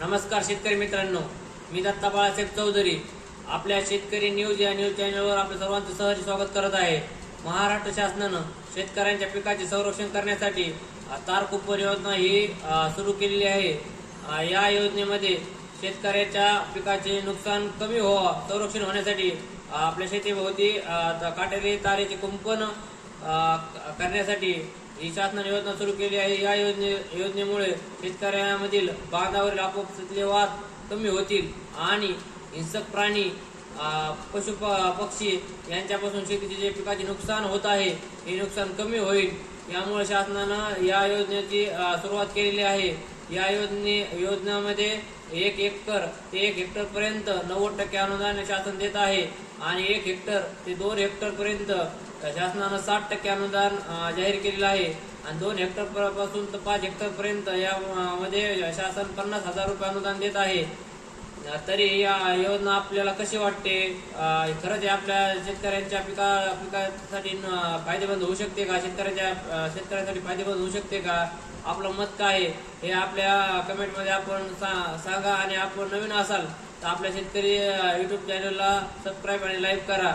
नमस्कार शेतकरी मित्रांनो, मी दत्ता बाळासाहेब चौधरी आपल्या शेतकरी न्यूज या न्यूज चॅनलवर आपल्या सर्वांचं सहर्ष स्वागत करत आहे। महाराष्ट्र शासनानं शेतकऱ्यांच्या पिकाचे संरक्षण करण्यासाठी तार कुंपण योजना ही सुरू केलेली आहे। या योजनेमध्ये शेतकऱ्याच्या पिकाचे नुकसान कमी व्हावं, संरक्षण होण्यासाठी आपल्या शेतीभोवती काटेरी तारेचे कुंपण करण्यासाठी ही शासनाने योजना सुरू केली आहे। या योजनेमुळे शेतकऱ्यांमधील बांधावरील आपोआपले वाद कमी होतील आणि हिंसक प्राणी, पशु पक्षी यांच्यापासून शेतीचे जे पिकाचे नुकसान होत आहे हे नुकसान कमी होईल। यामुळे शासनानं या योजनेची सुरुवात केलेली आहे। या योजनेमध्ये 1 हेक्टर ते 1 हेक्टर पर्यंत 90% अनुदान शासन देत आहे आणि 1 हेक्टर ते 2 हेक्टर पर्यंत शासनानं 60% अनुदान जाहीर केलेलं आहे आणि 2 हेक्टर पासून तर 5 हेक्टर पर्यंत यामध्ये शासन 50,000 रुपये अनुदान देत आहे। तरी या योजना आपल्याला कशी वाटते? खरंच आपल्या शेतकऱ्यांच्या पिकासाठी फायदेमंद होऊ शकते का? शेतकऱ्यांसाठी फायदेमंद होऊ शकते का? आपलं मत काय आहे हे आपल्या कमेंटमध्ये आपण सांगा आणि आपण नवीन असाल तर आपल्या शेतकरी YouTube चॅनलला सबस्क्राईब आणि लाईक करा।